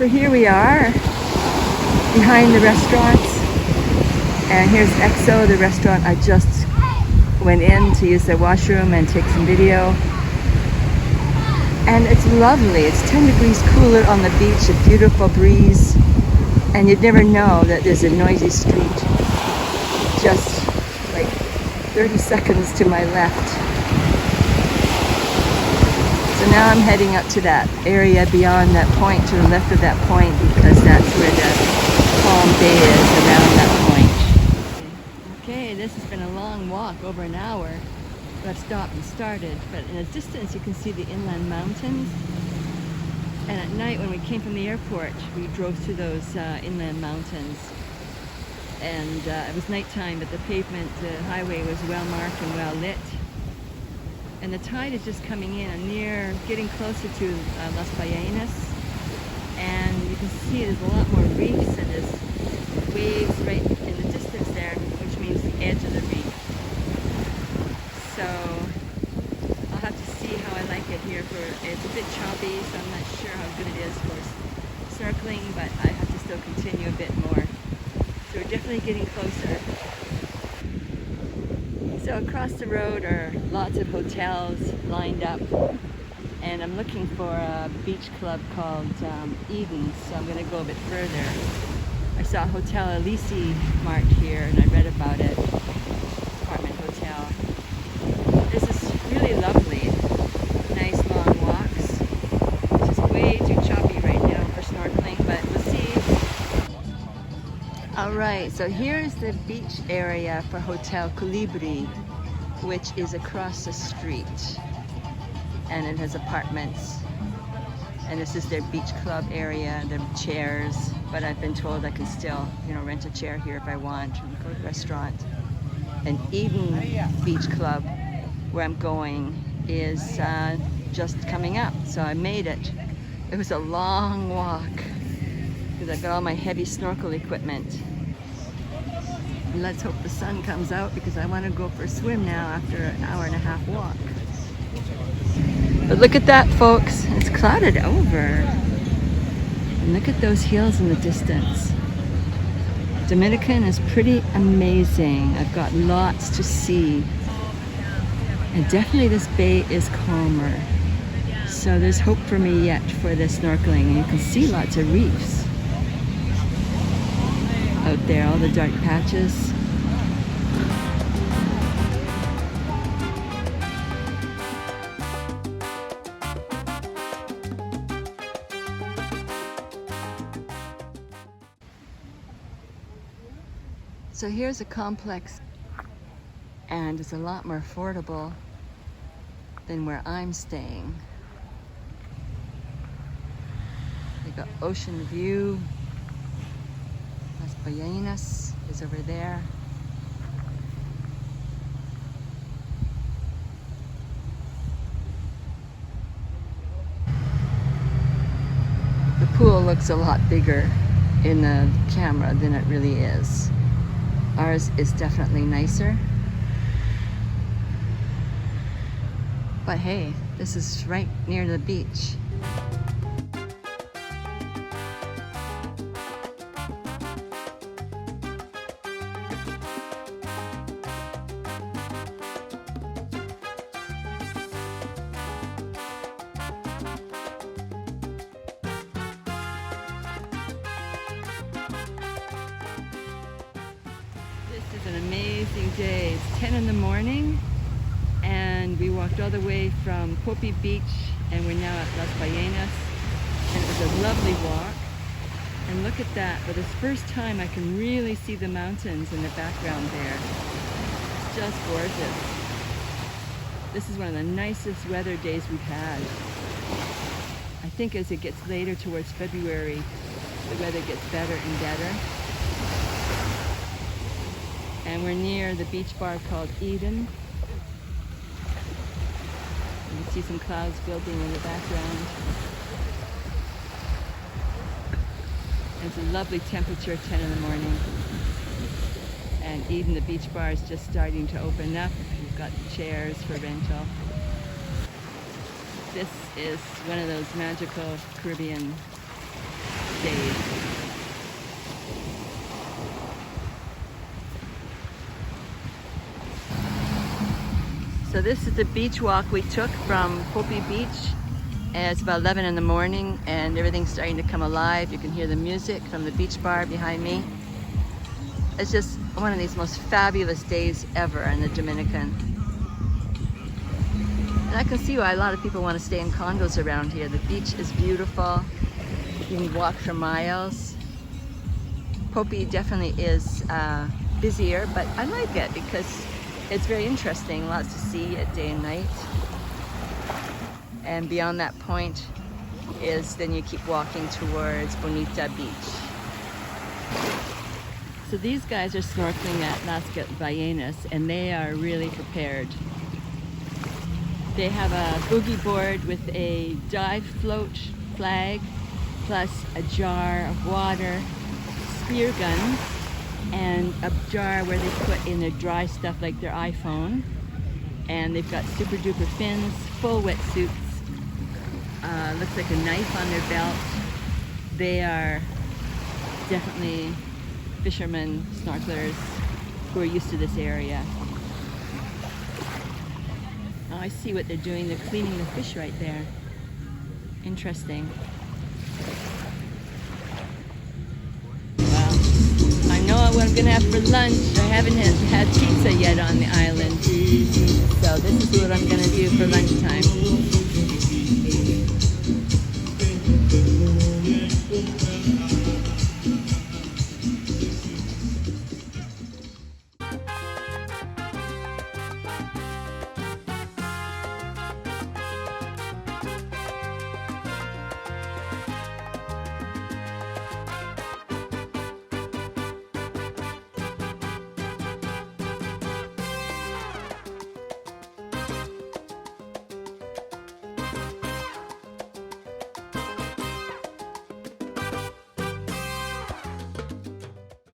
So here we are behind the restaurants, and here's EXO, the restaurant I just went in to use the washroom and take some video. And it's lovely. It's 10 degrees cooler on the beach, a beautiful breeze, and you'd never know that there's a noisy street just like 30 seconds to my left. So now I'm heading up to that area beyond that point, to the left of that point, because that's where the Palm Bay is, around that point. Okay, this has been a long walk, over an hour. I've stopped and started, but in the distance you can see the inland mountains. And at night when we came from the airport, we drove through those inland mountains. And it was nighttime, but the pavement, the highway was well marked and well lit. And the tide is just coming in. I'm near, getting closer to Las Ballenas, and you can see there's a lot more reefs, and there's waves right in the distance there, which means the edge of the reef. So I'll have to see how I like it here. It's a bit choppy, so I'm not sure how good it is for snorkeling, but I have to still continue a bit more. So we're definitely getting closer. So across the road are lots of hotels lined up, and I'm looking for a beach club called Eden, so I'm going to go a bit further. I saw Hotel Elise marked here, and I read about it. Apartment hotel. This is really lovely. Nice long walks. It's just way too choppy right now for snorkeling, but we'll see. Alright, so here's the beach area for Hotel Colibri, which is across the street. And it has apartments. And this is their beach club area, their chairs. But I've been told I can still, rent a chair here if I want, or go to the restaurant. And Eden Beach Club, where I'm going, is just coming up. So I made it. It was a long walk, because I've got all my heavy snorkel equipment. And let's hope the sun comes out, because I want to go for a swim now after an hour and a half walk. But look at that, folks. It's clouded over. And look at those hills in the distance. Dominican is pretty amazing. I've got lots to see. And definitely this bay is calmer. So there's hope for me yet for the snorkeling. And you can see lots of reefs out there, all the dark patches. So here's a complex, and it's a lot more affordable than where I'm staying. They got ocean view. Las Ballenas is over there. The pool looks a lot bigger in the camera than it really is. Ours is definitely nicer. But hey, this is right near the beach. This is an amazing day. It's 10 in the morning, and we walked all the way from Popy Beach, and we're now at Las Ballenas, and it was a lovely walk. And look at that, for the first time I can really see the mountains in the background there. It's just gorgeous. This is one of the nicest weather days we've had. I think as it gets later towards February, the weather gets better and better. And we're near the beach bar called Eden. You can see some clouds building in the background. And it's a lovely temperature, 10 in the morning. And Eden, the beach bar, is just starting to open up. We've got the chairs for rental. This is one of those magical Caribbean days. So this is the beach walk we took from Popy Beach. And it's about 11 in the morning and everything's starting to come alive. You can hear the music from the beach bar behind me. It's just one of these most fabulous days ever in the Dominican. And I can see why a lot of people want to stay in condos around here. The beach is beautiful. You can walk for miles. Popy definitely is busier, but I like it because it's very interesting. Lots to see at day and night. And beyond that point is then you keep walking towards Bonita Beach. So these guys are snorkeling at Las Ballenas and they are really prepared. They have a boogie board with a dive float flag, plus a jar of water, spear guns, and a jar where they put in their dry stuff like their iPhone. And they've got super duper fins, full wetsuits. Looks like a knife on their belt. They are definitely fishermen, snorkelers who are used to this area. Oh, I see what they're doing. They're cleaning the fish right there. Interesting. Well, I know what I'm gonna have for lunch. I haven't had pizza yet on the island. So this is what I'm gonna do for lunchtime.